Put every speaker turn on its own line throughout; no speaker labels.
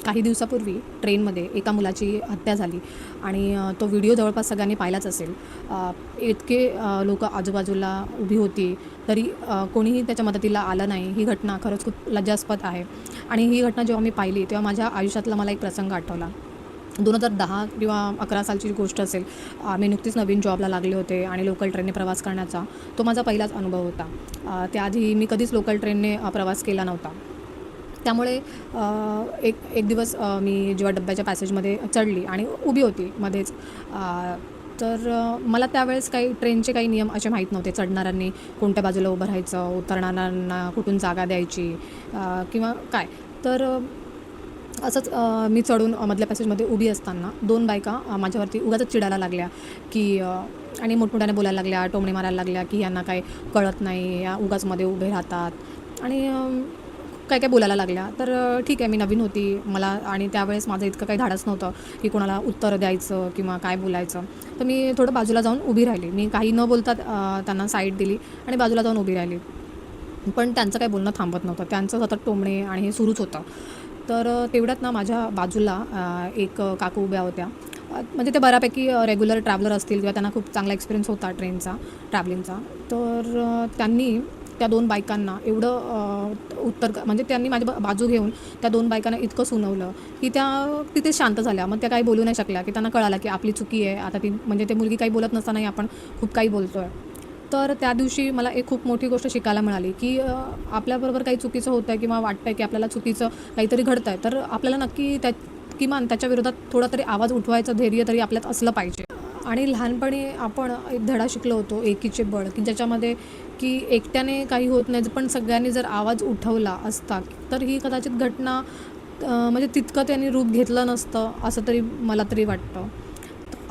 काही दिवसापूर्वी ट्रेनमध्ये एका मुलाची हत्या झाली आणि तो व्हिडिओ जवळपास सगळ्यांनी पाहिलाच असेल. इतके लोक आजूबाजूला उभी होती तरी कोणीही त्याच्या मदतीला आलं नाही. ही घटना खरंच खूप लज्जास्पद आहे आणि ही घटना जेव्हा मी पाहिली तेव्हा माझ्या आयुष्यातला मला एक प्रसंग आठवला. 2010 किंवा 11 सालची गोष्ट असेल. मी नुकतीच नवीन जॉबला लागले होते आणि लोकल ट्रेनने प्रवास करण्याचा तो माझा पहिलाच अनुभव होता. त्याआधी मी कधीच लोकल ट्रेनने प्रवास केला नव्हता. त्यामुळे एक एक दिवस मी जेव्हा डब्याच्या पॅसेजमध्ये चढली आणि उभी होती मध्येच, तर मला त्यावेळेस काही ट्रेनचे काही नियम असे माहीत नव्हते. चढणाऱ्यांनी कोणत्या बाजूला उभं राहायचं, उतरणाऱ्यांना कुठून जागा द्यायची किंवा काय. तर असंच मी चढून मधल्या पॅसेजमध्ये उभी असताना 2 बायका माझ्यावरती उगाचच चिडायला लागल्या की आणि मोठमोठ्याने बोलायला लागल्या, टोमणे मारायला लागल्या की यांना काय कळत नाही, या उगाच मध्ये उभे राहतात आणि काय काय बोलायला लागल्या. तर ठीक आहे, मी नवीन होती मला आणि त्यावेळेस माझं इतकं काही धाडस नव्हतं की कोणाला उत्तर द्यायचं किंवा काय बोलायचं. तर मी थोडं बाजूला जाऊन उभी राहिली. मी काही न बोलता त्यांना साईड दिली आणि बाजूला जाऊन उभी राहिली. पण त्यांचं काही बोलणं थांबत नव्हतं. त्यांचं सतत टोमणे आणि हे सुरूच होतं. तर तेवढ्यात ना माझ्या बाजूला एक काकू उभ्या होत्या. म्हणजे ते बऱ्यापैकी रेग्युलर ट्रॅव्हलर असतील किंवा त्यांना खूप चांगला एक्सपिरियन्स होता ट्रेनचा, ट्रॅव्हलिंगचा. तर त्यांनी त्या 2 बायकांना एवढं म्हणजे त्यांनी माझी बाजू घेऊन त्या 2 बायकांना इतकं सुनवलं की त्या तिथेच शांत झाल्या. मग त्या काही बोलू नाही शकल्या की त्यांना कळालं की आपली चुकी आहे. आता ती म्हणजे ते मुलगी काही बोलत नसतानाही आपण खूप काही बोलतो आहे. तर त्या दिवशी मला एक खूप मोठी गोष्ट शिकायला मिळाली की आपल्याबरोबर काही चुकीचं होतं आहे किंवा वाटतं आहे की आपल्याला चुकीचं काहीतरी घडतं आहे, तर आपल्याला नक्की किमान त्याच्या विरोधात थोडा तरी आवाज उठवायचं धैर्य तरी आपल्यात असलं पाहिजे. आणि लहानपणी आपण एक धडा शिकलो होतो, एकीचे बळ, की ज्याच्यामध्ये की एकट्याने काही होत नाही, पण सगळ्यांनी जर आवाज उठवला असता तर ही कदाचित घटना म्हणजे तितकं त्यांनी रूप घेतलं नसतं असं तरी मला तरी वाटतं.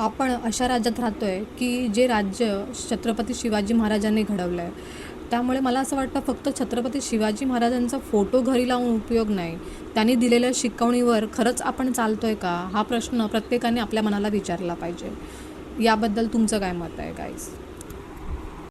आपण अशा राज्यात राहतो आहे की जे राज्य छत्रपती शिवाजी महाराजांनी घडवलं आहे. त्यामुळे मला असं वाटतं फक्त छत्रपती शिवाजी महाराजांचा फोटो घरी लावून उपयोग नाही. त्यांनी दिलेल्या शिकवणीवर खरंच आपण चालतो आहे का? हा प्रश्न प्रत्येकाने आपल्या मनाला विचारला पाहिजे. याबद्दल तुमचं काय मत आहे गाईज?